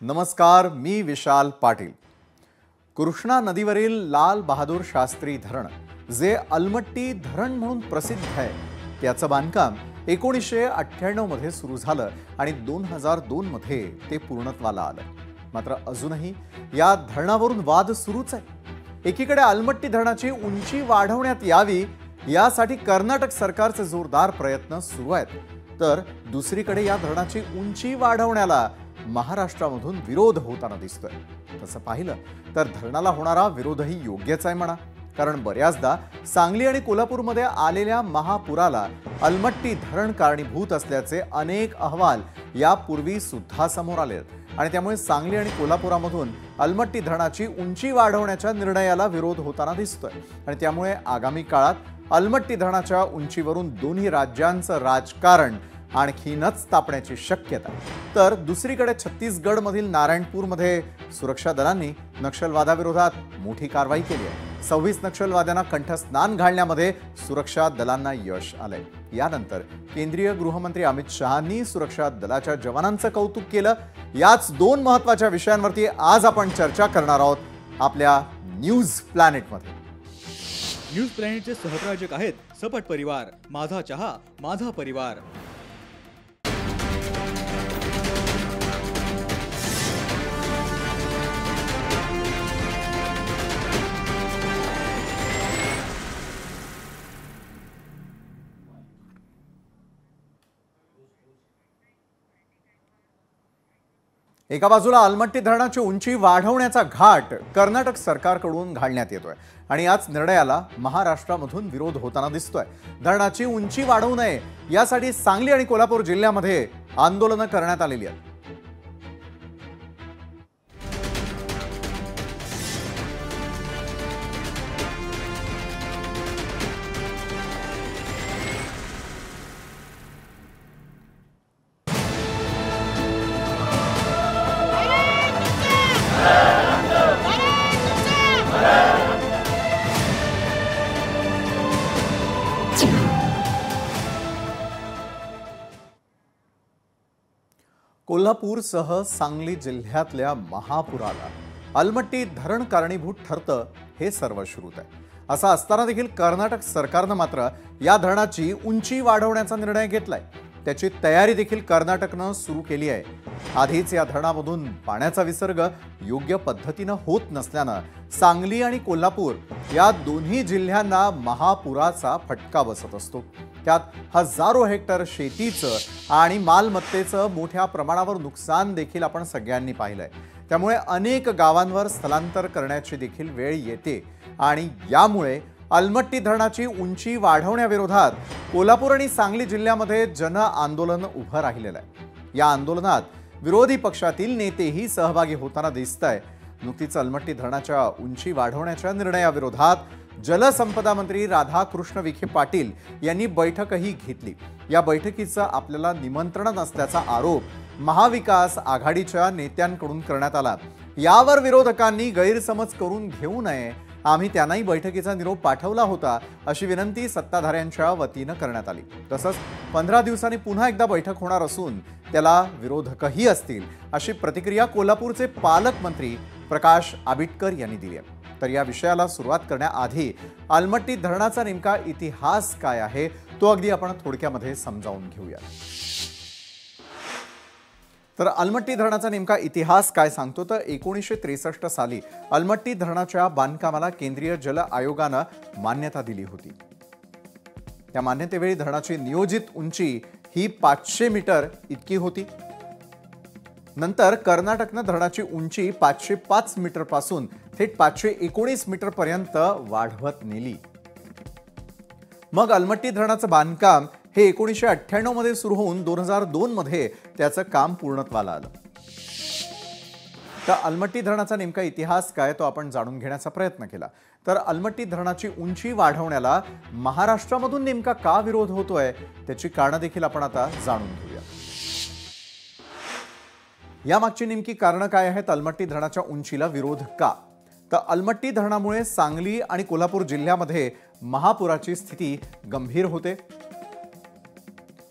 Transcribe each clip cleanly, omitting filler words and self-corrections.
नमस्कार, मी विशाल पाटील। कृष्णा नदीवरील लाल बहादूर शास्त्री धरण जे अलमट्टी धरण म्हणून प्रसिद्ध आहे, त्याचं बांधकाम 1998 मध्ये सुरू झालं आणि 2002 मध्ये ते पूर्णत्वाला आलं। मात्र अजूनही या धरणावरून वाद सुरूच आहे। एकीकडे अलमट्टी धरणाची उंची वाढवण्यात यावी यासाठी कर्नाटक सरकारचे जोरदार प्रयत्न सुरू आहेत, तर दुसरीकडे या धरणाची उंची वाढवण्याला महाराष्ट्रामधून विरोध होताना दिसतोय। तसं पाहिलं तर धरणाला होणारा विरोधही योग्यच आहे म्हणा, कारण बऱ्याचदा सांगली आणि कोल्हापूरमध्ये आलेल्या महापुराला अलमट्टी धरण कारणीभूत असल्याचे अनेक अहवाल यापूर्वी सुद्धा समोर आले आहेत आणि त्यामुळे सांगली आणि कोल्हापुरामधून अलमट्टी धरणाची उंची वाढवण्याच्या निर्णयाला विरोध होताना दिसतोय आणि त्यामुळे आगामी काळात अलमट्टी धरणाच्या उंचीवरून दोन्ही राज्यांचं राजकारण आणखीनच तापण्याची शक्यता आहे। तर दुसरीकडे छत्तीसगडमधील नारायणपूरमध्ये सुरक्षा दलांनी नक्षलवादाविरोधात मोठी कारवाई केली आहे। 26 नक्षलवाद्यांना कंठस्नान घालण्यामध्ये सुरक्षा दलांना यश आलंय। यानंतर केंद्रीय गृहमंत्री अमित शहांनी सुरक्षा दलाच्या जवानांचं कौतुक केलं। याच दोन महत्त्वाच्या विषयांवरती आज आपण चर्चा करणार आहोत आपल्या न्यूज प्लॅनेटमध्ये। न्यूज प्लॅनेटचे सहप्रायोजक आहेत सपट परिवार, माझा चहा, माझा परिवार। एका बाजूला अलमट्टी धरणाची उंची वाढवण्याचा घाट कर्नाटक सरकारकडून घालण्यात येतोय आणि याच निर्णयाला महाराष्ट्रामधून विरोध होताना दिसतोय। धरणाची उंची वाढवू नये यासाठी सांगली आणि कोल्हापूर जिल्ह्यामध्ये आंदोलनं करण्यात आलेली आहेत। कोल्हापूरसह सांगली जिल्ह्यातल्या महापुराला अलमट्टी धरण कारणीभूत ठरतं हे सर्वश्रुत आहे। असं असताना देखील कर्नाटक सरकारनं मात्र या धरणाची उंची वाढवण्याचा निर्णय घेतलाय। त्याची तयारी देखील कर्नाटकनं सुरू केली आहे। आधीच या धरणामधून पाण्याचा विसर्ग योग्य पद्धतीनं होत नसल्यानं सांगली आणि कोल्हापूर या दोन्ही जिल्ह्यांना महापुराचा फटका बसत असतो। त्यात हजारो हेक्टर शेतीचं आणि मालमत्तेचं मोठ्या प्रमाणावर नुकसान देखील आपण सगळ्यांनी पाहिलंय। त्यामुळे अनेक गावांवर स्थलांतर करण्याची देखील वेळ येते आणि यामुळे अलमट्टी धरणाची उंची वाढवण्याविरोधात कोल्हापूर आणि सांगली जिल्ह्यामध्ये जन आंदोलन उभं राहिलेलं आहे। या आंदोलनात विरोधी पक्षातील नेतेही सहभागी होताना दिसताय। नुकतीच अलमट्टी धरणाच्या उंची वाढवण्याच्या निर्णयाविरोधात जलसंपदा मंत्री राधाकृष्ण विखे पाटील यांनी बैठकही घेतली। या बैठकीचं आपल्याला निमंत्रण नसल्याचा आरोप महाविकास आघाडीच्या नेत्यांकडून करण्यात आला। यावर विरोधकांनी गैरसमज करून घेऊ नये, आम्ही त्यांनाही बैठकीचा निरोप पाठवला होता अशी विनंती सत्ताधाऱ्यांच्या वतीनं करण्यात आली। तसंच 15 दिवसांनी पुन्हा एकदा बैठक होणार असून त्याला विरोधकही असतील अशी प्रतिक्रिया कोल्हापूरचे पालकमंत्री प्रकाश आबिटकर यांनी दिली आहे। तर या विषयाला सुरुवात करण्याआधी अलमट्टी धरणाचा नेमका इतिहास काय आहे तो अगदी आपण थोडक्यामध्ये समजावून घेऊया। तर अलमट्टी धरणाचा नेमका इतिहास काय सांगतो तर 1963 साली अलमट्टी धरणाच्या बांधकामाला केंद्रीय जल आयोगानं मान्यता दिली होती। त्या मान्यतेवेळी धरणाची नियोजित उंची ही 500 मीटर इतकी होती। नंतर कर्नाटकनं धरणाची उंची 505 मीटर पासून थेट 519 मीटर पर्यंत वाढवत नेली। मग अलमट्टी धरणाचं बांधकाम हे 1998 मध्ये सुरू होऊन 2002 मध्ये त्याचं काम पूर्णत्वाला आलं। तर अलमट्टी धरणाचा नेमका इतिहास काय तो आपण जाणून घेण्याचा प्रयत्न केला। तर अलमट्टी धरणाची उंची वाढवण्याला महाराष्ट्रामधून नेमका का विरोध होतोय त्याची कारणं देखील आपण आता जाणून घेऊया। यामागची नेमकी कारणं काय आहेत? अलमट्टी धरणाच्या उंचीला विरोध का? तर अलमट्टी धरणामुळे सांगली आणि कोल्हापूर जिल्ह्यामध्ये महापुराची स्थिती गंभीर होते।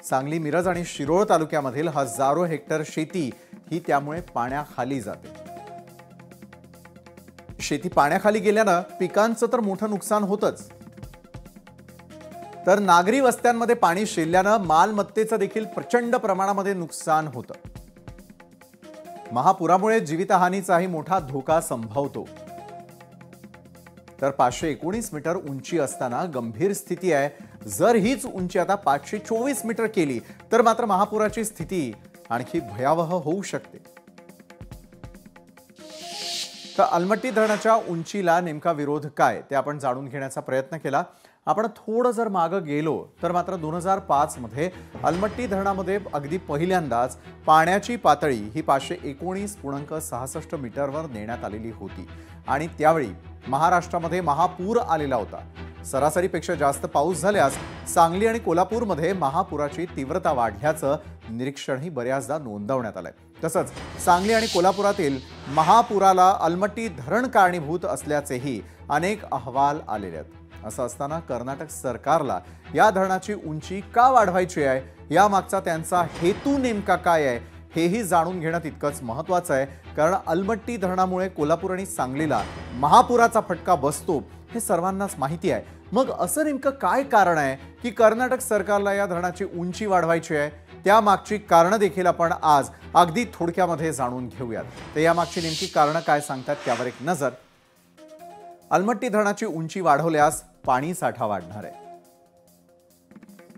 सांगली, मिरज आणि शिरोळ तालुक्यामधील हजारो हेक्टर शेती ही त्यामुळे पाण्याखाली जाते. शेती पाण्याखाली गेल्यानं पिकांचं तर मोठं नुकसान होतच, तर नागरी वस्त्यांमध्ये पाणी शिरल्यानं मालमत्तेचं देखील प्रचंड प्रमाणामध्ये नुकसान होतं. महापुरामुळे जीवितहानीचाही मोठा धोका संभवतो. तर 519 मीटर उंची असताना गंभीर स्थिती आहे. जर हीच उंची आता 524 मीटर केली तर मात्र महापुराची स्थिती आणखी भयावह होऊ शकते. तर अलमट्टी धरणाच्या उंचीला नेमका विरोध काय ते आपण जाणून घेण्याचा प्रयत्न केला. आपण थोडं जर मागं गेलो तर मात्र 2005 मध्ये अलमट्टी धरणामध्ये अगदी पहिल्यांदाच पाण्याची पातळी ही 519.66 मीटरवर नेण्यात आलेली होती आणि त्यावेळी महाराष्ट्रामध्ये महापूर आलेला होता. सरासरीपेक्षा जास्त पाऊस झाल्यास सांगली आणि कोल्हापूरमध्ये महापुराची तीव्रता वाढल्याचं निरीक्षणही बऱ्याचदा नोंदवण्यात आलंय. तसंच सांगली आणि कोल्हापुरातील महापुराला अलमट्टी धरण कारणीभूत असल्याचेही अनेक अहवाल आलेले आहेत. असं असताना कर्नाटक सरकारला या धरणाची उंची का वाढवायची आहे, यामागचा त्यांचा हेतू नेमका काय आहे हेही जाणून घेणं तितकंच महत्त्वाचं आहे. कारण अलमट्टी धरणामुळे कोल्हापूर आणि सांगलीला महापुराचा फटका बसतो हे सर्वांनाच माहिती आहे. मग असं नेमकं काय कारण आहे की कर्नाटक सरकारला या धरणाची उंची वाढवायची आहे? त्यामागची कारणं देखील आपण आज अगदी थोडक्यामध्ये जाणून घेऊयात. तर यामागची नेमकी कारणं काय सांगतात त्यावर एक नजर. अलमट्टी धरणाची उंची वाढवल्यास पाणी साठा वाढणार आहे.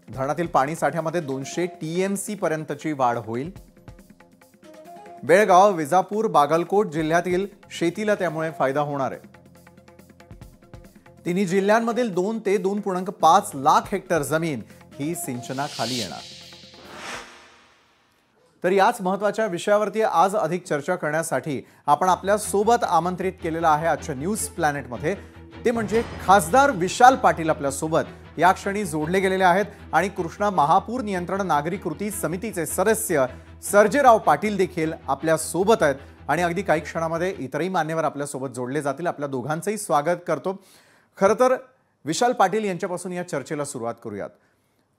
धरणातील पाणी साठ्यामध्ये 200 TMC पर्यंतची वाढ होईल. बेळगाव, विजापूर, बागलकोट जिल्ह्यातील शेतीला त्यामुळे फायदा होणार आहे. तिन्ही जिल्ह्यांमधील 2 ते 2.5 लाख हेक्टर जमीन ही सिंचनाखाली येणार. तर याच महत्त्वाच्या विषयावरती आज अधिक चर्चा करण्यासाठी आपण आपल्या सोबत आमंत्रित केलेलं आहे आजच्या न्यूज प्लॅनेटमध्ये. ते म्हणजे खासदार विशाल पाटील आपल्या सोबत या क्षणी जोडले गेलेले आहेत आणि कृष्णा महापूर नियंत्रण नागरी कृती समितीचे सदस्य सर्जेराव पाटील देखील आपल्या सोबत आहेत आणि अगदी काही क्षणामध्ये इतरही मान्यवर आपल्या सोबत जोडले जातील. आपल्या दोघांचंही स्वागत करतो. खरं तर विशाल पाटील यांच्यापासून या चर्चेला सुरुवात करूयात.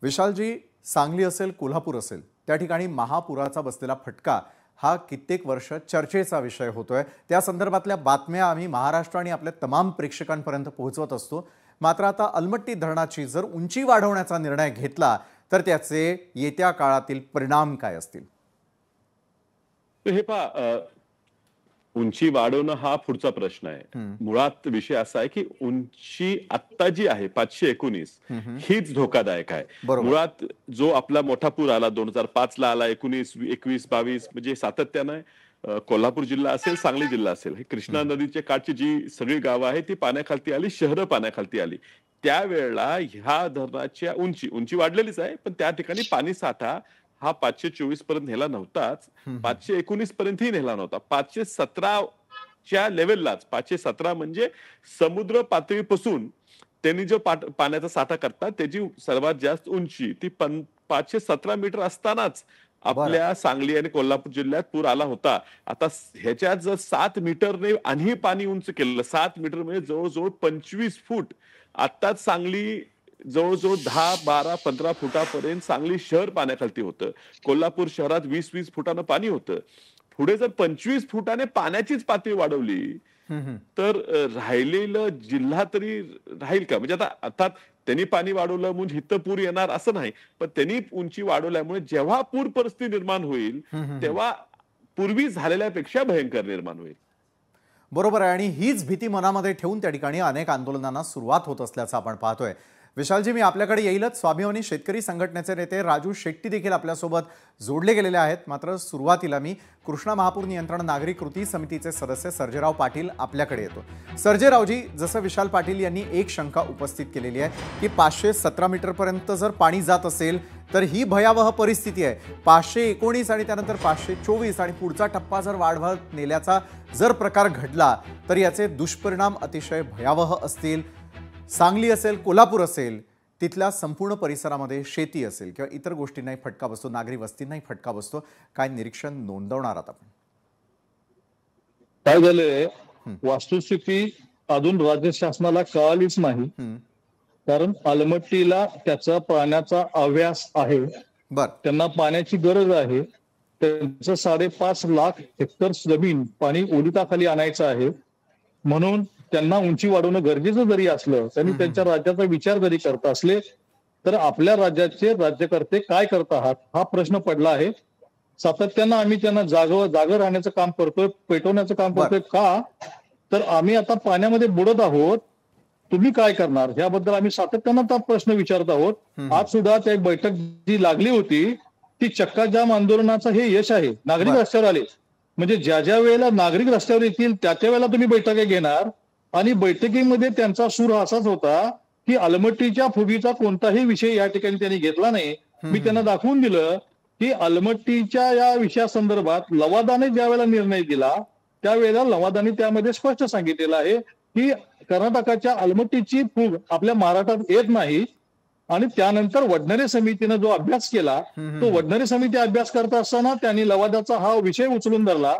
विशालजी, सांगली असेल, कोल्हापूर असेल, त्या ठिकाणी महापुराचा बसलेला फटका हा कित्येक वर्ष चर्चेचा विषय होतोय. त्या संदर्भातल्या बातम्या आम्ही महाराष्ट्र आणि आपल्या तमाम प्रेक्षकांपर्यंत पोहोचवत असतो. मात्र आता अलमट्टी धरणाची जर उंची वाढवण्याचा निर्णय घेतला तर त्याचे येत्या काळातील परिणाम काय असतील? हे पहा, उंची वाढवणं हा पुढचा प्रश्न आहे. मुळात विषय असा आहे की उंची आत्ता जी आहे 519 हीच धोकादायक आहे. मुळात जो आपला मोठा पूर आला 2005 ला आला, 19, 21, 22 म्हणजे सातत्यानं कोल्हापूर जिल्हा असेल, सांगली जिल्हा असेल, ही कृष्णा नदीच्या काठची जी सगळी गावं आहेत ती पाण्याखालती आली, शहरं पाण्याखालती आली. त्यावेळेला ह्या धरणाच्या उंची वाढलेलीच आहे, पण त्या ठिकाणी पाणी साठा हा 524 पर्यंत नेला नव्हताच, 519 पर्यंतही नेला नव्हता. 517च्या लेवललाच, 517 म्हणजे समुद्र पातळीपासून त्यांनी जो पाण्याचा साठा करतात त्याची सर्वात जास्त उंची ती 517 मीटर असतानाच आपल्या सांगली आणि कोल्हापूर जिल्ह्यात पूर आला होता. आता ह्याच्यात जर 7 मीटरने आणि पाणी उंच केलं, 7 मीटर म्हणजे जवळजवळ 25 फूट. आताच सांगली जवळजवळ 10, 12, 15 फुटापर्यंत सांगली शहर पाण्याखालती होतं. कोल्हापूर शहरात 20 फुटानं पाणी होतं. पुढे जर 25 फुटाने पाण्याचीच पातळी वाढवली तर राहिलेलं जिल्हा तरी राहील का? म्हणजे आता अर्थात त्यांनी पाणी वाढवलं म्हणजे इथं पूर येणार असं नाही, पण त्यांनी उंची वाढवल्यामुळे जेव्हा पूर परिस्थिती निर्माण होईल तेव्हा पूर्वी झालेल्यापेक्षा भयंकर निर्माण होईल. बरोबर आहे आणि हीच भीती मनामध्ये ठेवून त्या ठिकाणी अनेक आंदोलनांना सुरुवात होत असल्याचं आपण पाहतोय. विशालजी, मी आपल्याकडे येईलच. स्वाभिमानी शेतकरी संघटनेचे नेते राजू शेट्टी देखील आपल्यासोबत जोडले गेलेले आहेत. मात्र सुरुवातीला मी कृष्णा महापूर नियंत्रण नागरी कृती समितीचे सदस्य सर्जेराव पाटील आपल्याकडे येतो. सर्जेरावजी, जसं विशाल पाटील यांनी एक शंका उपस्थित केलेली आहे की 517 मीटरपर्यंत जर पाणी जात असेल तर ही भयावह परिस्थिती आहे. 519 आणि त्यानंतर 524 आणि पुढचा टप्पा जर वाढवत नेल्याचा जर प्रकार घडला तर याचे दुष्परिणाम अतिशय भयावह असतील. सांगली असेल, कोल्हापूर असेल, तिथल्या संपूर्ण परिसरामध्ये शेती असेल किंवा इतर गोष्टींनाही फटका बसतो, नागरी वस्तींनाही फटका बसतो. काय निरीक्षण नोंदवणार आहात आपण? काय झालंय, वस्तुस्थिती अजून राज्य शासनाला कळालीच नाही. कारण अलमट्टीला त्याचा पाण्याचा अव्यास आहे, त्यांना पाण्याची गरज आहे. त्यांचं 5.5 लाख हेक्टर जमीन पाणी ओलिताखाली आणायचं आहे. म्हणून त्यांना उंची वाढवणं गरजेचं जरी असलं, त्यांनी त्यांच्या राज्याचा विचार जरी करत असले, तर आपल्या राज्याचे राज्यकर्ते काय करत आहात हा प्रश्न पडला आहे. सातत्यानं आम्ही त्यांना जागं राहण्याचं काम करतोय, पेटवण्याचं काम करतोय. का तर आम्ही आता पाण्यामध्ये बुडत आहोत, तुम्ही काय करणार याबद्दल आम्ही सातत्यानं हा प्रश्न विचारत आहोत. आज सुद्धा त्या एक बैठक जी लागली होती ती चक्का जाम आंदोलनाचं हे यश आहे. नागरिक रस्त्यावर आले, म्हणजे ज्या ज्या वेळेला नागरिक रस्त्यावर येतील त्या त्या वेळेला तुम्ही बैठका घेणार. आणि बैठकीमध्ये त्यांचा सूर असाच होता की अलमट्टीच्या फुगीचा कोणताही विषय या ठिकाणी त्यांनी घेतला नाही. मी त्यांना दाखवून दिलं की अलमट्टीच्या या विषयासंदर्भात लवादाने ज्या वेळेला निर्णय दिला त्यावेळेला लवादाने त्यामध्ये स्पष्ट सांगितलेलं आहे की कर्नाटकाच्या अलमट्टीची फूग आपल्या महाराष्ट्रात येत नाही. आणि त्यानंतर वडनेरे समितीनं जो अभ्यास केला तो वडनेरे समिती अभ्यास करत असताना त्यांनी लवादाचा हा विषय उचलून धरला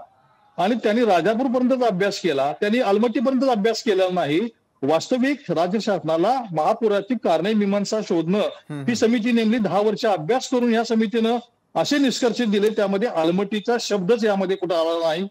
आणि त्यांनी राजापूरपर्यंतच अभ्यास केला, त्यांनी अलमट्टीपर्यंतच अभ्यास केलेला नाही. वास्तविक राज्य शासनाला महापुराची कारणे मीमांसा शोधणं ही समिती नेमली 10 वर्ष अभ्यास करून या समितीनं असे निष्कर्ष दिले, त्यामध्ये अलमट्टीचा शब्दच यामध्ये कुठं आला नाही.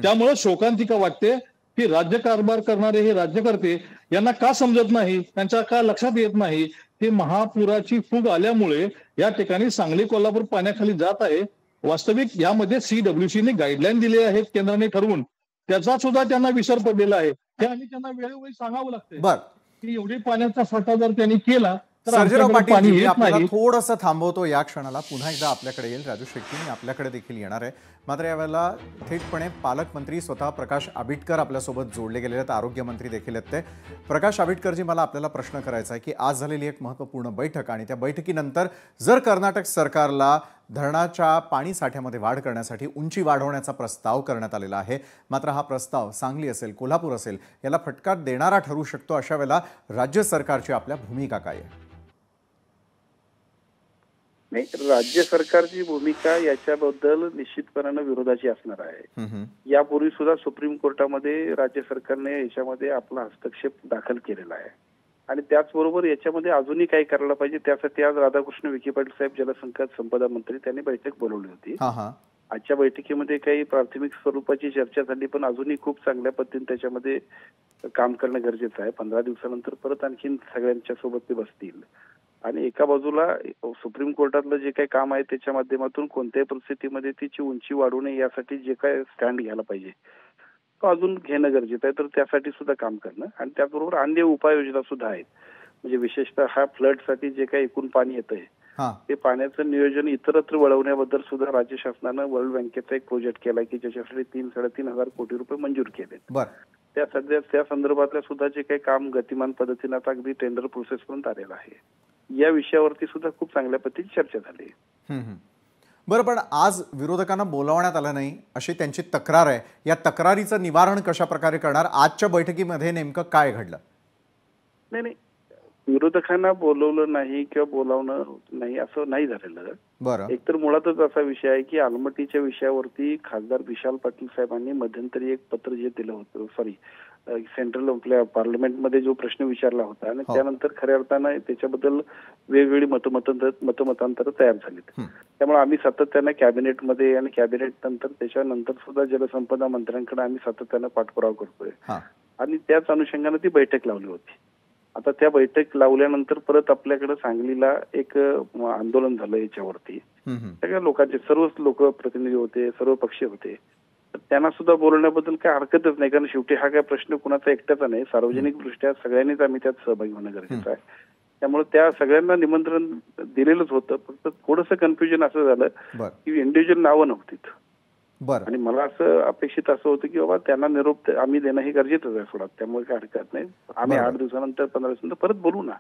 त्यामुळे शोकांतिका वाटते की राज्यकारभार करणारे हे राज्यकर्ते यांना का समजत नाही, त्यांच्या का लक्षात येत नाही की महापुराची फूग आल्यामुळे या ठिकाणी सांगली कोल्हापूर पाण्याखाली जात आहे. वास्तविक यामध्ये CWCने गाईडलाईन दिले आहेत केंद्राने ठरवून, त्याचा सुद्धा त्यांना विसर पडलेला आहे. हे आणि त्यांना वेळोवेळी सांगावं लागतं की एवढी पाण्याचा साठा जर त्यांनी केला तर सर्जेराव पाणी पाटील येत आपल्याला नाही. थोडंसं थांबवतो या क्षणाला. पुन्हा एकदा आपल्याकडे येईल. राजू शेट्टी आपल्याकडे देखील येणार आहे. मात्र यावेळेला थेटपणे पालकमंत्री स्वतः प्रकाश आंबेडकर आपल्यासोबत जोडले गेलेले आहेत. आरोग्यमंत्री देखील आहेत ते. प्रकाश आंबेडकरजी, मला आपल्याला प्रश्न करायचा आहे की आज झालेली एक महत्त्वपूर्ण बैठक आणि त्या बैठकीनंतर जर कर्नाटक सरकारला धरणाच्या पाणी साठ्यामध्ये वाढ करण्यासाठी उंची वाढवण्याचा प्रस्ताव करण्यात आलेला आहे, मात्र हा प्रस्ताव सांगली असेल, कोल्हापूर असेल याला फटका देणारा ठरू शकतो. अशा वेळेला राज्य सरकारची आपल्या भूमिका काय आहे? नाही, राज्य सरकारची भूमिका याच्याबद्दल निश्चितपणानं विरोधाची असणार आहे. यापूर्वी सुद्धा सुप्रीम कोर्टामध्ये राज्य सरकारने याच्यामध्ये आपला हस्तक्षेप दाखल केलेला आहे आणि त्याचबरोबर याच्यामध्ये अजूनही काय करायला पाहिजे त्यासाठी आज राधाकृष्ण विखे पाटील साहेब जलसंपदा संपदा मंत्री त्यांनी बैठक बोलवली होती. आजच्या बैठकीमध्ये काही प्राथमिक स्वरूपाची चर्चा झाली, पण अजूनही खूप चांगल्या पद्धतीने त्याच्यामध्ये काम करणं गरजेचं आहे. 15 दिवसानंतर परत आणखीन सगळ्यांच्या सोबत ते बसतील आणि एका बाजूला सुप्रीम कोर्टातलं जे काही काम आहे त्याच्या माध्यमातून कोणत्याही परिस्थितीमध्ये तिची उंची वाढू नये यासाठी जे काय स्टँड घ्यायला पाहिजे तो अजून घेणं गरजेचं आहे. तर त्यासाठी सुद्धा काम करणं आणि त्याचबरोबर अन्य उपाययोजना सुद्धा आहेत. म्हणजे विशेषतः हा फ्लडसाठी जे काही एकूण पाणी येतंय ते पाण्याचं नियोजन इतरत्र वळवण्याबद्दल सुद्धा राज्य शासनानं वर्ल्ड बँकेचा एक प्रोजेक्ट केला की ज्याच्यासाठी 3-3.5 हजार कोटी रुपये मंजूर केलेत. त्या सध्या त्या संदर्भातल्या सुद्धा जे काही काम गतिमान पद्धतीने आता अगदी टेंडर प्रोसेस पर्यंत आलेलं आहे. या विषयावरती सुद्धा खूप चांगल्या पद्धतीने चर्चा झाली. बरं, पण आज विरोधकांना बोलावण्यात आलं नाही अशी त्यांची तक्रार आहे. या तक्रारीचं निवारण कशा प्रकारे करणार? आजच्या बैठकीमध्ये नेमकं काय घडलं? नाही, विरोधकांना बोलवलं नाही किंवा बोलावणं नाही असं नाही झालेलं. बरं, एकतर मुळातच असा विषय आहे की अलमट्टीच्या विषयावरती खासदार विशाल पाटील साहेबांनी मध्यंतरी एक पत्र जे दिलं होतं, सेंट्रल आपल्या पार्लमेंटमध्ये जो प्रश्न विचारला होता आणि त्यानंतर खऱ्या अर्थानं त्याच्याबद्दल वेगवेगळी मतमतांतर तयार झालीत. त्यामुळे आम्ही सातत्यानं कॅबिनेटमध्ये आणि कॅबिनेट नंतर त्याच्यानंतर सुद्धा जलसंपदा मंत्र्यांकडे आम्ही सातत्यानं पाठपुरावा करतोय आणि त्याच अनुषंगाने ती बैठक लावली होती. आता त्या बैठक लावल्यानंतर परत आपल्याकडे सांगलीला एक आंदोलन झालं याच्यावरती. सगळ्या लोकांचे सर्वच लोक प्रतिनिधी होते, सर्व पक्षीय होते. त्यांना सुद्धा बोलण्याबद्दल काय हरकतच नाही, कारण शेवटी हा काय प्रश्न कुणाचा एकट्याचा नाही, सार्वजनिक दृष्ट्या सगळ्यांनीच आम्ही त्यात सहभागी होणं गरजेचं आहे. त्यामुळे त्या सगळ्यांना निमंत्रण दिलेलंच होतं. फक्त थोडंसं कन्फ्युजन असं झालं की इंडिव्हिज्युअल नावं नव्हती आणि मला असं अपेक्षित असं होतं की बाबा त्यांना निरोप आम्ही देणं हे गरजेचंच आहे सोडा. त्यामुळे काय हरकत नाही, आम्ही 8 दिवसानंतर 15 दिवसानंतर परत बोलू ना,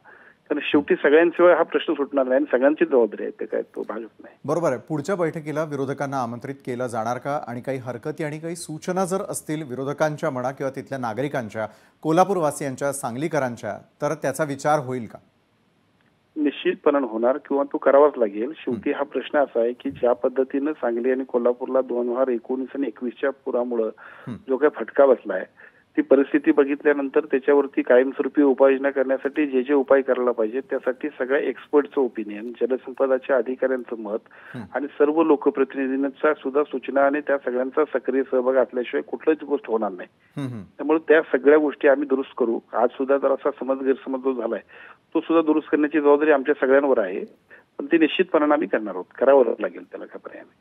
कारण शेवटी सगळ्यांशिवाय हा प्रश्न सुटणार नाही आणि सगळ्यांची जबाबदारी आहे, ते काय तो भागत नाही. बरोबर आहे. पुढच्या बैठकीला विरोधकांना आमंत्रित केलं जाणार का? आणि काही हरकती आणि काही सूचना जर असतील विरोधकांच्या म्हणा किंवा तिथल्या नागरिकांच्या, कोल्हापूरवासियांच्या, सांगलीकरांच्या, तर त्याचा विचार होईल का? निश्चितपणे होणार किंवा तो करावाच लागेल. शेवटी हा प्रश्न असा आहे की ज्या पद्धतीनं सांगली आणि कोल्हापूरला 2019 आणि 2021च्या पुरामुळे जो काही फटका बसलाय ती परिस्थिती बघितल्यानंतर त्याच्यावरती कायमस्वरूपी उपाययोजना करण्यासाठी जे जे उपाय करायला पाहिजे त्यासाठी सगळ्या एक्सपर्टचं ओपिनियन, जलसंपदाच्या अधिकाऱ्यांचं मत आणि सर्व लोकप्रतिनिधींचा सुद्धा सूचना आणि त्या सगळ्यांचा सक्रिय सहभाग असल्याशिवाय कुठलीच गोष्ट होणार नाही. त्यामुळे त्या सगळ्या गोष्टी आम्ही दुरुस्त करू. आज सुद्धा जर असा गैरसमज जो झालाय तो सुद्धा दुरुस्त करण्याची जबाबदारी आमच्या सगळ्यांवर आहे. पण ती निश्चितपणाने आम्ही करणार आहोत, करावं लागेल त्याला काय पर्याय नाही.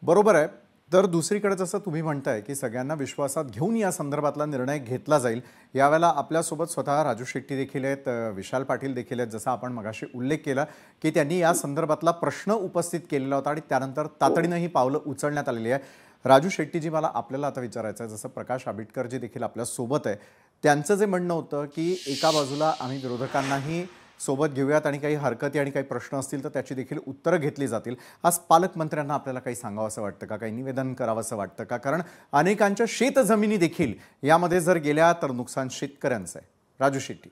बरोबर आहे. तर दुसरीकडे जसं तुम्ही म्हणताय की सगळ्यांना विश्वासात घेऊन या संदर्भातला निर्णय घेतला जाईल. यावेळेला आपल्यासोबत स्वतः राजू शेट्टी देखील आहेत, विशाल पाटील देखील आहेत, जसा आपण मगाशी उल्लेख केला की त्यांनी या संदर्भातला प्रश्न उपस्थित केलेला होता आणि त्यानंतर तातडीनं ही पावलं उचलण्यात आलेली आहे. राजू शेट्टीजी, मला आपल्याला आता विचारायचं आहे, जसं प्रकाश आंबेडकरजी देखील आपल्यासोबत आहे, त्यांचं जे म्हणणं होतं की एका बाजूला आम्ही विरोधकांनाही सोबत घेऊयात आणि काही हरकती आणि काही प्रश्न असतील तर त्याची देखील उत्तरं घेतली जातील. आज पालकमंत्र्यांना आपल्याला काही सांगावं असं वाटतं का, काही निवेदन करावं असं वाटतं का? कारण अनेकांच्या शेतजमिनी देखील यामध्ये जर गेल्या तर नुकसान शेतकऱ्यांचं आहे. राजू शेट्टी.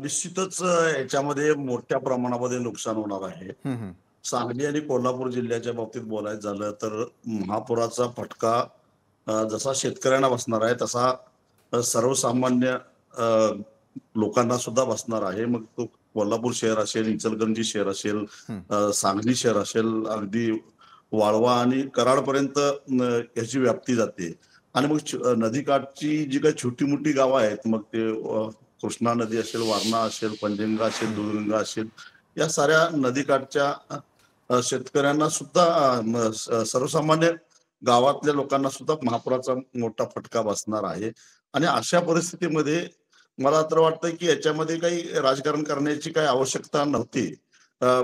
निश्चितच याच्यामध्ये मोठ्या प्रमाणामध्ये नुकसान होणार आहे. सांगली आणि कोल्हापूर जिल्ह्याच्या बाबतीत बोलायचं झालं तर महापुराचा फटका जसा शेतकऱ्यांना बसणार आहे तसा सर्वसामान्य लोकांना सुद्धा बसणार आहे. मग तो कोल्हापूर शहर असेल, इचलकरंजी शहर असेल, सांगली शहर असेल, अगदी वाळवा आणि कराडपर्यंत याची व्याप्ती जाते. आणि मग नदीकाठची जी काही छोटी मोठी गावं आहेत, मग ते कृष्णा नदी असेल, वारणा असेल, पंचगंगा असेल, दूधगंगा असेल, या साऱ्या नदीकाठच्या शेतकऱ्यांना सुद्धा, सर्वसामान्य गावातल्या लोकांना सुद्धा महापुराचा मोठा फटका बसणार आहे. आणि अशा परिस्थितीमध्ये मला तर वाटतं की याच्यामध्ये काही राजकारण करण्याची काही आवश्यकता नव्हती.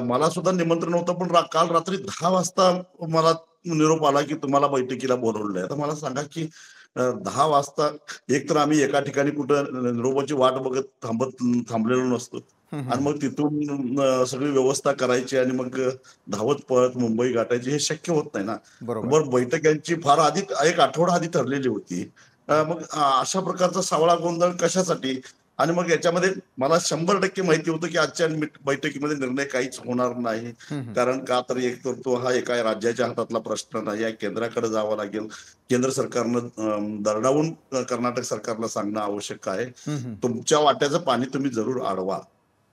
मला सुद्धा निमंत्रण होतं, पण काल रात्री 10 वाजता मला निरोप आला की तुम्हाला बैठकीला बोलवलंय. तर मला सांगा की 10 वाजता एक तर आम्ही एका ठिकाणी कुठं निरोपाची वाट बघत थांबलेलो नसतो आणि मग तिथून सगळी व्यवस्था करायची आणि मग धावत पळत मुंबई गाठायची, हे शक्य होत नाही ना. बरोबर. बैठकांची फार आधी एक आठवडा आधी ठरलेली होती. मग अशा प्रकारचा सावळा गोंधळ कशासाठी? आणि मग याच्यामध्ये मला 100% माहिती होतं की आजच्या बैठकीमध्ये निर्णय काहीच होणार नाही. कारण का तर एक तर तो हा एका राज्याच्या हातातला प्रश्न नाही, या केंद्राकडे जावं लागेल. केंद्र सरकारनं दरडावून कर्नाटक सरकारला सांगणं आवश्यक आहे. तुमच्या वाट्याचं पाणी तुम्ही जरूर अडवा,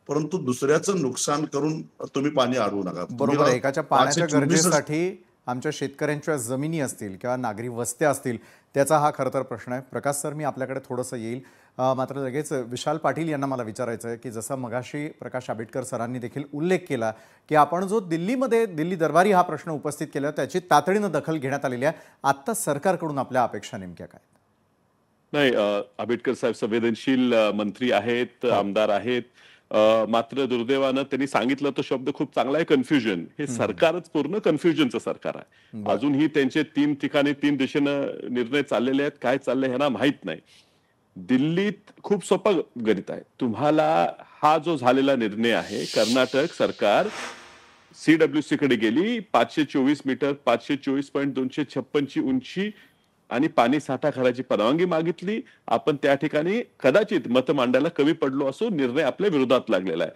परंतु दुसऱ्याचं नुकसान करून तुम्ही पाणी अडवू नका. बरोबर. एकाच्या पाण्याच्या गरजेसाठी आमच्या शेतकऱ्यांच्या जमिनी असतील किंवा नागरी वस्त्या असतील, त्याचा हा खरं तर प्रश्न आहे. प्रकाश सर, मी आपल्याकडे थोडंसं येईल, मात्र लगेच विशाल पाटील यांना मला विचारायचं आहे की जसं मगाशी प्रकाश आंबेडकर सरांनी देखील उल्लेख केला की आपण जो दिल्ली दरबारी हा प्रश्न उपस्थित केला त्याची तातडीनं दखल घेण्यात आलेली आहे. आत्ता सरकारकडून आपल्या अपेक्षा नेमक्या काय? नाही, आंबेडकर साहेब संवेदनशील मंत्री आहेत, आमदार आहेत. मात्र दुर्दैवानं त्यांनी सांगितलं तो शब्द खूप चांगला आहे, कन्फ्युजन. हे सरकारच पूर्ण कन्फ्युजनचं सरकार आहे. अजूनही त्यांचे 3 ठिकाणी 3 दिशेनं निर्णय चाललेले आहेत. काय चाललंय ह्यांना माहित नाही. दिल्लीत खूखूप सोपं गणित आहे. तुम्हाला हा जो झालेला निर्णय आहे, कर्नाटक सरकार CWC कडे गेली, 524 मीटर 524.256 ची उंची आणि पाणी साठा करायची परवानगी मागितली. आपण त्या ठिकाणी कदाचित मत मांडायला कमी पडलो असो, निर्णय आपल्या विरोधात लागलेला आहे.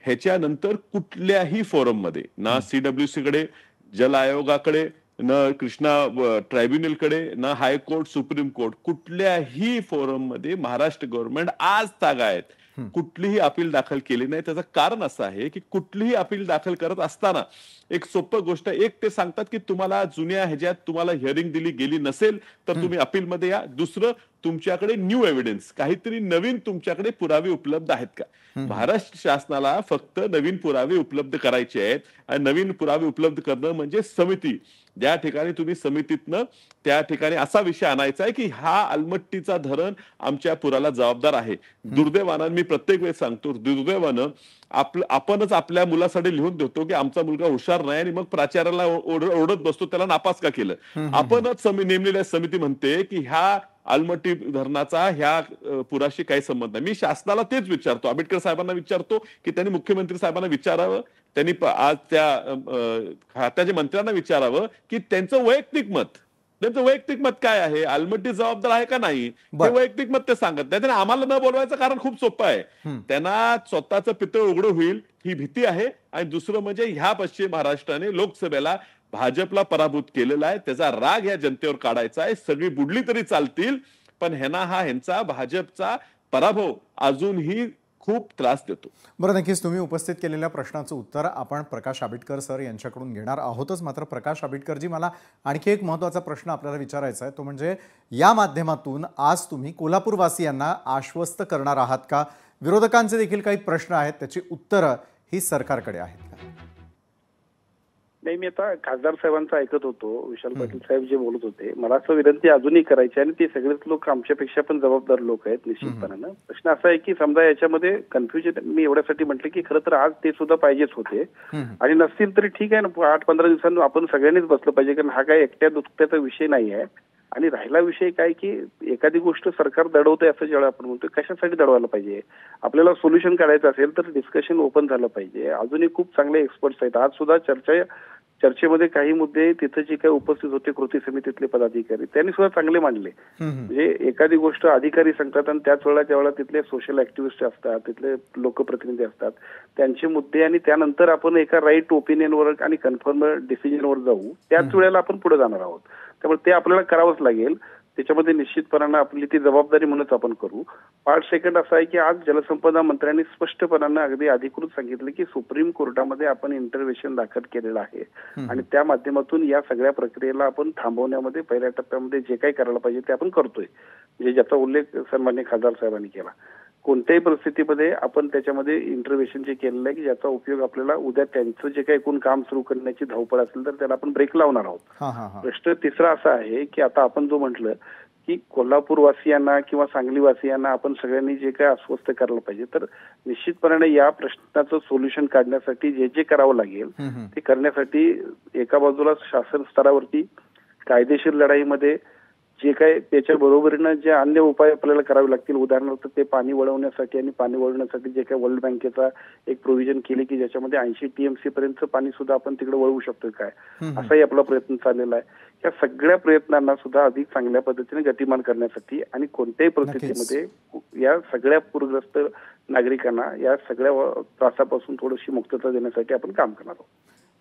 ह्याच्यानंतर कुठल्याही फोरम मध्ये ना CWC कडे, जल आयोगाकडे, न कृष्णा ट्रायब्युनलकडे, ना हायकोर्ट, सुप्रीम कोर्ट, कुठल्याही फोरम मध्ये महाराष्ट्र गव्हर्नमेंट आज तागायत कुठलीही अपील दाखल केली नाही. त्याचं कारण असं आहे की कुठलीही अपील दाखल करत असताना एक सोपं गोष्ट, एक ते सांगतात की तुम्हाला जुन्या ह्याच्यात तुम्हाला हिअरिंग दिली गेली नसेल तर तुम्ही अपील मध्ये या. दुसरं, तुमच्याकडे न्यू एव्हिडन्स, काहीतरी नवीन तुमच्याकडे पुरावे उपलब्ध आहेत का? महाराष्ट्र शासनाला फक्त नवीन पुरावे उपलब्ध करायचे आहेत आणि नवीन पुरावे उपलब्ध करणं म्हणजे समिती. ज्या ठिकाणी तुम्ही समितीतनं त्या ठिकाणी असा विषय आणायचा आहे की हा अलमट्टीचा धरण आमच्या पुराला जबाबदार आहे. दुर्दैवानं, मी प्रत्येक वेळेस सांगतो, दुर्दैवानं आपणच आपल्या मुलासाठी लिहून देतो की आमचा मुलगा हुशार नाही आणि मग प्राचार्याला ओरडत बसतो त्याला नापास का केलं. आपणच नेमलेल्या समिती म्हणते की ह्या अलमट्टी धरणाचा ह्या पुराशी काही संबंध नाही. मी शासनाला तेच विचारतो, आंबेडकर साहेबांना विचारतो की त्यांनी मुख्यमंत्री साहेबांना विचारावं, त्यांनी आज त्या खात्याच्या मंत्र्यांना विचारावं की त्यांचं वैयक्तिक मत काय आहे, अलमट्टी जबाबदार आहे का नाही, हे वैयक्तिक मत ते सांगत नाही. त्यांनी आम्हाला न बोलवायचं कारण खूप सोपं आहे. त्यांना स्वतःचं पितळ उघडं होईल ही भीती आहे. आणि दुसरं म्हणजे ह्या पश्चिम महाराष्ट्राने लोकसभेला भाजपला पराभूत केलेला आहे, त्याचा राग या जनतेवर काढायचा आहे. सगळी बुडली तरी चालतील, पण ह्यांचा भाजपचा पराभव अजूनही खूप त्रास देतो. बरं, नक्कीच तुम्ही उपस्थित केलेल्या प्रश्नाचं उत्तर आपण प्रकाश आंबेडकर सर यांच्याकडून घेणार आहोतच. मात्र प्रकाश आंबेडकरजी, मला आणखी एक महत्त्वाचा प्रश्न आपल्याला विचारायचा आहे, तो म्हणजे या माध्यमातून आज तुम्ही कोल्हापूरवासियांना आश्वस्त करणार आहात का? विरोधकांचे देखील काही प्रश्न आहेत, त्याची उत्तरं ही सरकारकडे आहेत का? नाही, मी आता खासदार साहेबांचं ऐकत होतो, विशाल पाटील साहेब जे बोलत होते, मला असं विनंती अजूनही करायची, आणि ते सगळेच लोक आमच्यापेक्षा पण जबाबदार लोक आहेत निश्चितपणानं. प्रश्न असा आहे की समजा याच्यामध्ये कन्फ्युजन मी एवढ्यासाठी म्हटलं की खरं तर आज ते सुद्धा पाहिजेच होते, आणि नसतील तरी ठीक आहे ना, 8-15 दिवसांनी आपण सगळ्यांनीच बसलं पाहिजे, कारण हा काय एकट्या दुसऱ्याचा विषय नाही आहे. आणि राहिला विषय काय की एखादी गोष्ट सरकार दडवतंय असं ज्यावेळेला आपण म्हणतोय, कशासाठी दडवायला पाहिजे? आपल्याला सोल्युशन काढायचं असेल तर डिस्कशन ओपन झालं पाहिजे. अजूनही खूप चांगले एक्सपर्ट्स आहेत. आज सुद्धा चर्चेमध्ये काही मुद्दे तिथे जे काही उपस्थित होते कृती समितीतले पदाधिकारी, त्यांनी सुद्धा चांगले मांडले. म्हणजे एखादी गोष्ट अधिकारी सांगतात आणि त्याच वेळेला ज्यावेळेला तिथले सोशल ऍक्टिव्हिस्ट असतात, तिथले लोकप्रतिनिधी असतात, त्यांचे मुद्दे, आणि त्यानंतर आपण एका राईट ओपिनियनवर आणि कन्फर्म डिसिजनवर जाऊ, त्याच वेळेला आपण पुढे जाणार आहोत. त्यामुळे ते आपल्याला करावंच लागेल. त्याच्यामध्ये निश्चितपणानं आपली ती जबाबदारी म्हणूनच आपण करू. पार्ट सेकंड असा आहे की आज जलसंपदा मंत्र्यांनी स्पष्टपणानं अगदी अधिकृत सांगितलं की सुप्रीम कोर्टामध्ये आपण इंटरव्हेन्शन दाखल केलेलं आहे, आणि त्या माध्यमातून या सगळ्या प्रक्रियेला आपण थांबवण्यामध्ये पहिल्या टप्प्यामध्ये जे काही करायला पाहिजे ते आपण करतोय, म्हणजे ज्याचा उल्लेख सन्माननीय खासदार साहेबांनी केला. कोणत्याही परिस्थितीमध्ये आपण त्याच्यामध्ये इंटरव्हेन्शन जे केलेलं आहे की ज्याचा उपयोग आपल्याला उद्या त्यांचं जे काही एकूण काम सुरू करण्याची धावपळ असेल तर त्याला आपण ब्रेक लावणार आहोत. प्रश्न तिसरा असा आहे की आता आपण जो म्हटलं की कोल्हापूरवासियांना किंवा सांगलीवासियांना आपण सगळ्यांनी जे काही आश्वस्त करायला पाहिजे, तर निश्चितपणाने या प्रश्नाचं सोल्युशन काढण्यासाठी जे जे करावं लागेल ते करण्यासाठी एका बाजूला शासन स्तरावरती कायदेशीर लढाईमध्ये जे काही त्याच्या बरोबरीनं जे अन्य उपाय आपल्याला करावे लागतील, उदाहरणार्थ ते पाणी वळवण्यासाठी, आणि पाणी वळवण्यासाठी जे काही वर्ल्ड बँकेचा एक प्रोव्हिजन केले की ज्याच्यामध्ये 80 TMC पर्यंत पाणी सुद्धा आपण तिकडे वळवू शकतोय काय, असाही आपला प्रयत्न चाललेला आहे. या सगळ्या प्रयत्नांना सुद्धा अधिक चांगल्या पद्धतीने गतिमान करण्यासाठी आणि कोणत्याही परिस्थितीमध्ये या सगळ्या पूरग्रस्त नागरिकांना या सगळ्या त्रासापासून थोडीशी मुक्तता देण्यासाठी आपण काम करणार आहोत.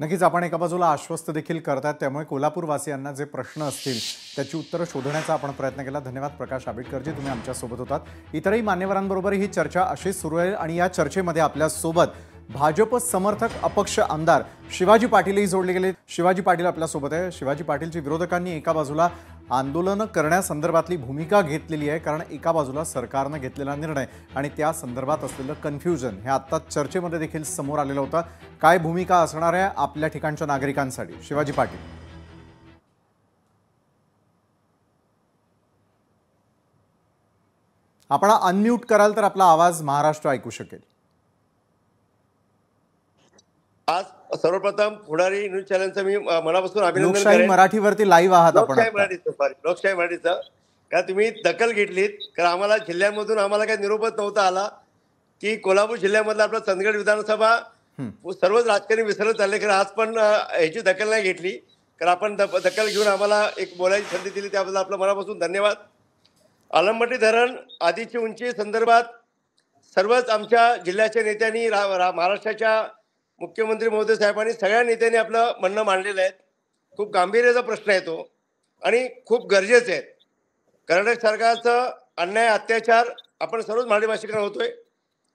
नक्कीच आपण एका बाजूला आश्वस्त देखील करतात, त्यामुळे कोल्हापूरवासियांना जे प्रश्न असतील त्याची उत्तरं शोधण्याचा आपण प्रयत्न केला. धन्यवाद प्रकाश आंबेडकरजी, तुम्ही आमच्यासोबत होतात. इतरही मान्यवरांबरोबर ही चर्चा अशीच सुरू आहे, आणि या चर्चेमध्ये आपल्यासोबत भाजप समर्थक अपक्ष आमदार शिवाजी पाटीलही जोडले गेले. शिवाजी पाटील आपल्यासोबत आहे. शिवाजी पाटीलची विरोधकांनी एका बाजूला आंदोलन करण्यासंदर्भातली भूमिका घेतलेली आहे, कारण एका बाजूला सरकारनं घेतलेला निर्णय आणि त्या संदर्भात असलेलं कन्फ्युजन हे आत्ता चर्चेमध्ये देखील समोर आलेलं होतं. काय भूमिका असणार आहे आपल्या ठिकाणच्या नागरिकांसाठी? शिवाजी पाटील, आपण अनम्यूट कराल तर आपला आवाज महाराष्ट्र ऐकू शकेल. आज सर्वप्रथम पुढारी न्यूज चॅनलचं मी मनापासून अभिनंदन लोकशाही करेन. मराठीवरती लाईव्ह आहात आपण. लोकशाही मराठीचं का तुम्ही दखल घेतलीत, कारण आम्हाला जिल्ह्यांमधून आम्हाला काही निरोपच नव्हता आला की कोल्हापूर जिल्ह्यामधलं आपलं चंदगड विधानसभा सर्वच राजकारणी विसरत चालले, कारण आज पण ह्याची दखल नाही घेतली, कारण आपण दखल घेऊन आम्हाला एक बोलायची संधी दिली, त्याबद्दल आपलं मनापासून धन्यवाद. अलमट्टी धरण आधीची उंची संदर्भात सर्वच आमच्या जिल्ह्याच्या नेत्यांनी महाराष्ट्राच्या मुख्यमंत्री महोदय साहेबांनी सगळ्या नेत्यांनी आपलं म्हणणं मांडलेलं आहे. खूप गांभीर्याचा प्रश्न आहे तो आणि खूप गरजेचं आहे. कर्नाटक सरकारचं अन्याय अत्याचार आपण सर्वच मराठी भाषिकांना होतोय.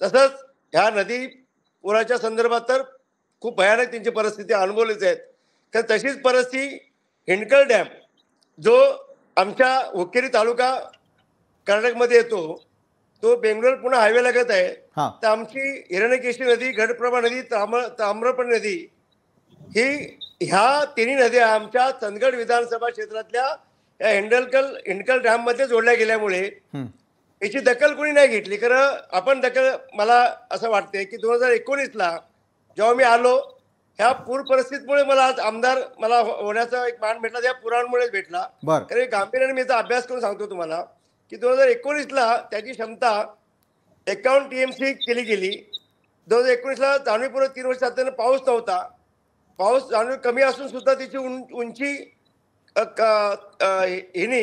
तसंच ह्या नदी पुराच्या संदर्भात तर खूप भयानक त्यांची परिस्थिती अनुभवलीच आहेत. तर तशीच परिस्थिती हिंडकल डॅम जो आमच्या हुक्केरी तालुका कर्नाटकमध्ये येतो, तो बेंगलोर पुणे हायवे लगत आहे. तर आमची हिरण्यकेशी नदी, घटप्रभा नदी, ताम्रपर्णी नदी ही ह्या तिन्ही नद्या आमच्या चंदगड विधानसभा क्षेत्रातल्या या हिंडकल डॅम मध्ये जोडल्या गेल्यामुळे याची दखल कोणी नाही घेतली. खरं आपण दखल, मला असं वाटते की 2019ला जेव्हा मी आलो, ह्या पूर परिस्थितीमुळे मला आज आमदार मला होण्याचा एक मान भेटला, त्या पुरांमुळेच भेटला. कारण गांभीर्याने मी याचा अभ्यास करून सांगतो तुम्हाला की 2019ला त्याची क्षमता 51 TMC केली गेली. 2019ला जाणीवपूर्वक 3 वर्ष असताना पाऊस नव्हता. पाऊस जाणीव कमी असून सुद्धा त्याची उंची हिने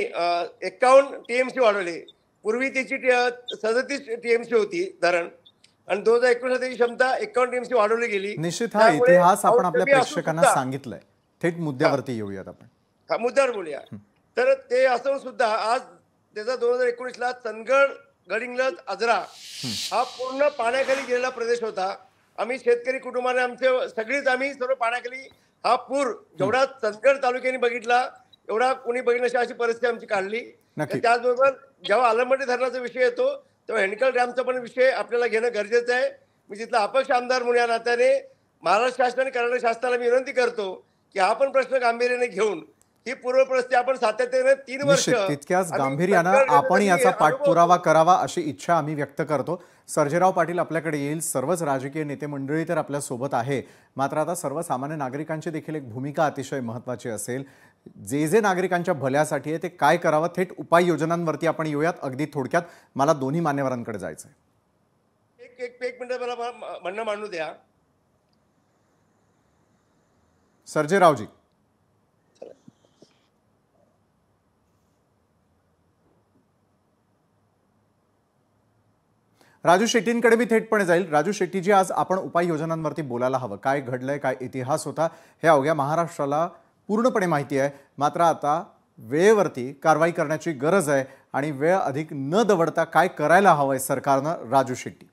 51 TMC वाढवली. पूर्वी त्याची 37 TMC होती धरण, आणि 2019ला त्याची क्षमता 51 TMC वाढवली गेली. निश्चित हा इतिहास आपण आपल्या प्रेक्षकांना सांगितलाय. थेट मुद्द्यावरती येऊयात आपण. हा मुद्द्यावर बोलूया. तर ते असून सुद्धा आज त्याचा 2019ला चंदगड, गडिंग्लज, आजरा हा पूर्ण पाण्याखाली गेलेला प्रदेश होता. आम्ही शेतकरी कुटुंबाने आम्ही सर्व पाण्याखाली, हा पूर जेवढा चंदगड तालुक्याने बघितला एवढा कोणी बघितलं अशी परिस्थिती आमची काढली. त्याचबरोबर जेव्हा अलमट्टी धरणाचा विषय येतो तेव्हा हेंडकल डॅमचा पण विषय आपल्याला घेणं गरजेचं आहे. मी तिथला अपक्ष आमदार म्हणून या नात्याने महाराष्ट्र शासन आणि कर्नाटक शासनाला मी विनंती करतो की हा पण प्रश्न गांभीर्याने घेऊन ही पूर्व परिस्थिती आपण सातत्याने 3 वर्ष तितक्याच गांभीर्यानं आपण याचा पाठपुरावा करावा अशी इच्छा आम्ही व्यक्त करतो. सर्जेराव पाटील आपल्याकडे येईल. सर्वच राजकीय नेते मंडळी तर आपल्या सोबत आहे, मात्र आता सर्वसामान्य नागरिकांची देखील एक भूमिका अतिशय महत्त्वाची असेल. जे नागरिकांच्या भल्यासाठी आहे ते काय करावं, थेट उपाययोजनांवरती आपण येऊयात. अगदी थोडक्यात मला दोन्ही मान्यवरांकडे जायचंय. एक मिनिट मला म्हणणं मांडू द्या. सर्जेरावजी, राजू शेट्टींकडे मी थेटपणे जाईल. राजू शेट्टीजी, आज आपण उपाययोजनांवरती बोलायला हवं. काय घडलंय, काय इतिहास होता हे अवघ्या महाराष्ट्राला पूर्णपणे माहिती आहे. मात्र आता वेळेवरती कारवाई करण्याची गरज आहे आणि वेळ अधिक न दवडता काय करायला हवंय सरकारनं. राजू शेट्टी,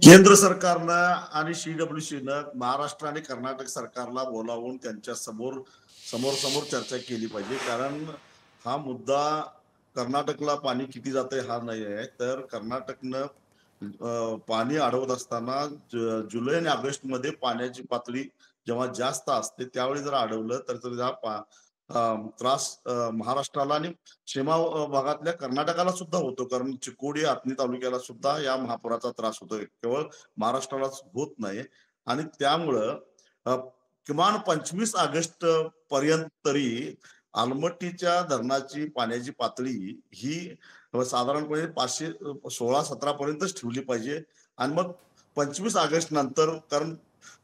केंद्र सरकारनं आणि CWCनं महाराष्ट्र आणि कर्नाटक सरकारला बोलावून त्यांच्या समोर चर्चा केली पाहिजे. कारण हा मुद्दा कर्नाटकला पाणी किती जाते हा नाही आहे, तर कर्नाटकनं पाणी अडवत असताना जुलै आणि ऑगस्ट मध्ये पाण्याची पातळी जेव्हा जास्त असते त्यावेळी जर अडवलं तर त्याचा त्रास महाराष्ट्राला आणि सीमा भागातल्या कर्नाटकाला सुद्धा होतो. कारण चिकोडी, आतनी तालुक्याला सुद्धा या महापुराचा त्रास होतोय, केवळ महाराष्ट्रालाच होत नाही. आणि त्यामुळं किमान 25 ऑगस्ट पर्यंत तरी आलमट्टीच्या धरणाची पाण्याची पातळी ही साधारणपणे 516-17 पर्यंतच ठेवली पाहिजे. आणि मग 25 ऑगस्ट नंतर, कारण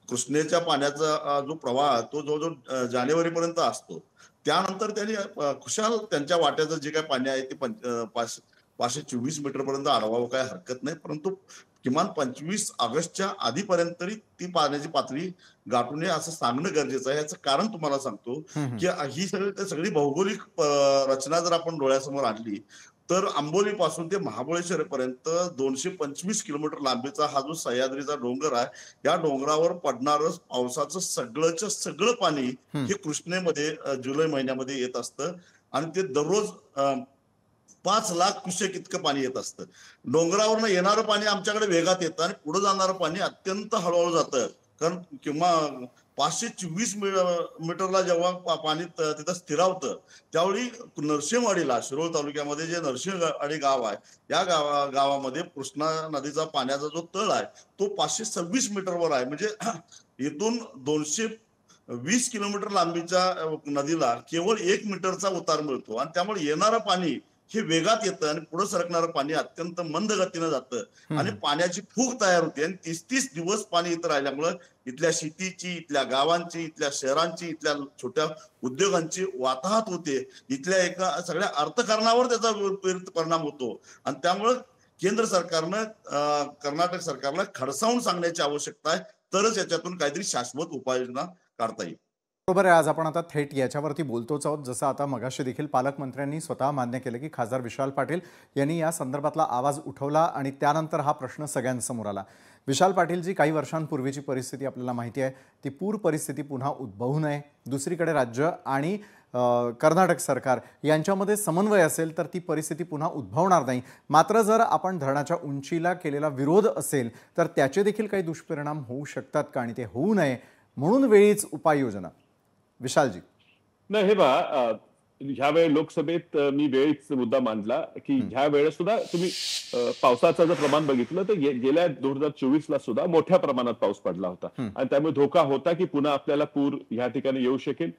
कृष्णेच्या पाण्याचा जो प्रवाह तो जवळजवळ जानेवारी पर्यंत असतो, त्यानंतर त्यांनी खुशाल त्यांच्या वाट्याचं जे काही पाणी आहे ते 524 मीटर पर्यंत अडवावं, काय हरकत नाही. परंतु किमान 25 ऑगस्टच्या आधीपर्यंत तरी ती पाण्याची पातळी गाठू नये असं सांगणं गरजेचं आहे. याचं कारण तुम्हाला सांगतो की ही सगळी भौगोलिक रचना जर आपण डोळ्यासमोर आणली तर आंबोली पासून ते महाबळेश्वर पर्यंत 225 किलोमीटर लांबीचा हा जो सह्याद्रीचा डोंगर आहे, या डोंगरावर पडणारं पावसाचं सगळं पाणी हे कृष्णेमध्ये जुलै महिन्यामध्ये येत असतं. आणि ते दररोज 5 लाख क्युसेक इतकं पाणी येत असतं. डोंगरावरनं येणारं पाणी आमच्याकडे वेगात येतं आणि पुढे जाणारं पाणी अत्यंत हळूहळू जातं. कारण किंवा 524 मीटरला जेव्हा पाणी तिथं स्थिरावतं त्यावेळी नरसिंहवाडीला, शिरोळ तालुक्यामध्ये जे नरसिंहवाडी गाव आहे, या गावामध्ये कृष्णा नदीचा पाण्याचा जो तळ आहे तो 526 मीटरवर आहे. म्हणजे इथून 220 किलोमीटर लांबीच्या नदीला केवळ 1 मीटरचा उतार मिळतो. आणि त्यामुळे येणारं पाणी हे वेगात येतं आणि पुढे सरकणारं पाणी अत्यंत मंद गतीनं जातं आणि पाण्याची फूग तयार होते. आणि 30-30 दिवस पाणी इथं राहिल्यामुळं इथल्या शेतीची, इथल्या गावांची, इथल्या शहरांची, इथल्या छोट्या उद्योगांची वाताहत होते. इथल्या एका सगळ्या अर्थकारणावर त्याचा विपरीत परिणाम होतो. आणि त्यामुळं केंद्र सरकारनं कर्नाटक सरकारला खडसावून सांगण्याची आवश्यकता आहे, तरच याच्यातून काहीतरी शाश्वत उपाययोजना काढता येईल. बरोबर आहे. आज आपण आता थेट याच्यावरती बोलतोच आहोत. जसं आता मगाशी देखील पालकमंत्र्यांनी स्वतः मान्य केलं की खासदार विशाल पाटील यांनी या संदर्भातला आवाज उठवला आणि त्यानंतर हा प्रश्न सगळ्यांसमोर आला. विशाल पाटीलजी, काही वर्षांपूर्वीची परिस्थिती आपल्याला माहिती आहे, ती पूर परिस्थिती पुन्हा उद्भवू नये, दुसरीकडे राज्य आणि कर्नाटक सरकार यांच्यामध्ये समन्वय असेल तर ती परिस्थिती पुन्हा उद्भवणार नाही. मात्र जर आपण धरणाच्या उंचीला केलेला विरोध असेल तर त्याचे देखील काही दुष्परिणाम होऊ शकतात का, आणि ते होऊ नये म्हणून वेळीच उपाययोजना. विशालजी, नाही, हे बघा, ह्या वेळेस लोकसभेत मी वेळीच मुद्दा मांडला की ह्या वेळेस सुद्धा तुम्ही पावसाचं जर प्रमाण बघितलं तर गेल्या 2024ला सुद्धा मोठ्या प्रमाणात पाऊस पडला होता आणि त्यामुळे धोका होता की पुन्हा आपल्याला पूर ह्या ठिकाणी येऊ शकेल.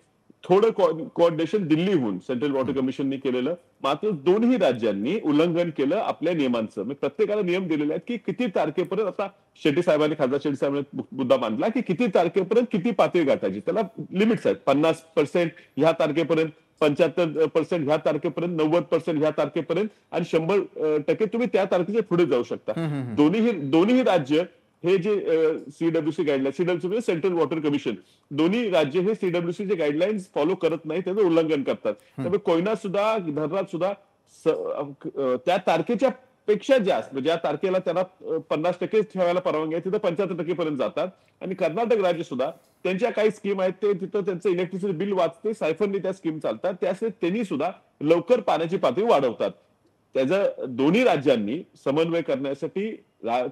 थोडं कोऑर्डिनेशन दिल्लीहून सेंट्रल वॉटर कमिशननी केलेलं, मात्र दोन्ही राज्यांनी उल्लंघन केलं आपल्या नियमांचं. प्रत्येकाला नियम दिलेले आहेत की किती तारखेपर्यंत, आता शेट्टी साहेबांनी, खासदार शेट्टी साहेबांनी मुद्दा मांडला की किती तारखेपर्यंत किती पातळी गाठायची, त्याला लिमिट्स आहेत. 50% ह्या तारखेपर्यंत, 75% ह्या तारखेपर्यंत, 90% ह्या तारखेपर्यंत आणि 100% तुम्ही त्या तारखेच्या पुढे जाऊ शकता. दोन्ही राज्य हे जे सीडब्ल्यूसी गाईडलाईन, सीडब्ल्यूसी म्हणजे सेंट्रल वॉटर कमिशन, दोन्ही राज्य हे सीडब्ल्यूसीचे गाईडलाईन्स फॉलो करत नाही, त्याचं उल्लंघन करतात. त्यामुळे कोयना सुद्धा धरणात सुद्धा त्या तारखेच्या पेक्षा जास्त, ज्या तारखेला त्यांना 50% ठेवायला परवानगी आहे तिथं 75% पर्यंत जातात. आणि कर्नाटक राज्य सुद्धा त्यांच्या काही स्कीम आहेत ते तिथं त्यांचं इलेक्ट्रिसिटी बिल वाचते, सायफरनी त्या स्कीम चालतात, त्यासाठी त्यांनी सुद्धा लवकर पाण्याची पातळी वाढवतात. त्याचं दोन्ही राज्यांनी समन्वय करण्यासाठी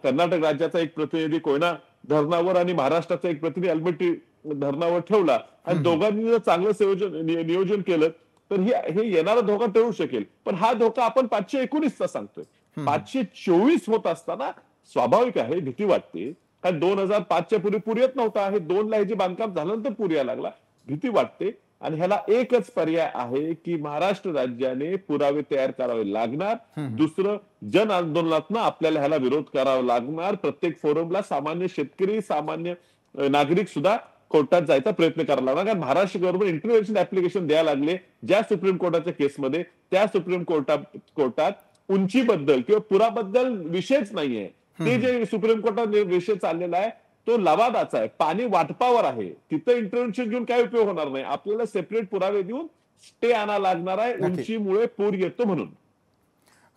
कर्नाटक राज्याचा एक प्रतिनिधी कोयना धरणावर आणि महाराष्ट्राचा एक प्रतिनिधी अलमट्टी धरणावर ठेवला आणि दोघांनी जर चांगलं नियोजन केलं तर हे येणारा धोका टळू शकेल. पण हा धोका आपण 519चा सांगतोय. 524 होत असताना स्वाभाविक आहे भीती वाटते, कारण 2005च्या पूर्वी येत नव्हता, हे 2ला ह्याचे बांधकाम झाल्यानंतर पूर यायला लागला. भीती वाटते आणि ह्याला एकच पर्याय आहे की महाराष्ट्र राज्याने पुरावे तयार करावे लागणार. दुसरं, जन आंदोलनातनं आपल्याला ह्याला विरोध करावा लागणार. प्रत्येक फोरमला सामान्य शेतकरी, सामान्य नागरिक सुद्धा कोर्टात जायचा प्रयत्न करावा लागणार. कारण महाराष्ट्र गव्हर्नमेंट इंटरव्हेन्शन ऍप्लिकेशन द्यायला लागले ज्या सुप्रीम कोर्टाच्या केसमध्ये, त्या सुप्रीम कोर्टात उंचीबद्दल किंवा पुराबद्दल विषयच नाहीये. ते जे सुप्रीम कोर्टात विषय चाललेला आहे तो लवादाचा आहे, पाणी वाटपावर आहे. तिथं इंटरव्हेन्शन घेऊन काय उपयोग होणार नाही. आपल्याला सेपरेट पुरावे देऊन स्टे आणायला लागणार आहे, उंचीमुळे पूर येतो म्हणून.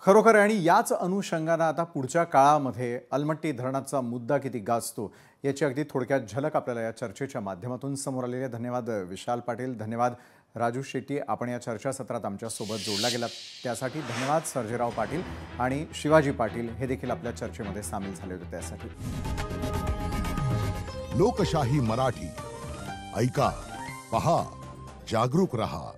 खरोखर. आणि याच अनुषंगाने आता पुढच्या काळामध्ये अलमट्टी धरणाचा मुद्दा किती गाजतो याची अगदी थोडक्यात झलक आपल्याला या चर्चेच्या माध्यमातून समोर आलेली आहे. धन्यवाद विशाल पाटील, धन्यवाद राजू शेट्टी, आपण या चर्चासत्रात आमच्यासोबत जोडला गेलात त्यासाठी. धन्यवाद सर्जेराव पाटील आणि शिवाजी पाटील, हे देखील आपल्या चर्चेमध्ये सामील झाले होते त्यासाठी. लोकशाही मराठी, ऐका, पहा, जागरूक रहा.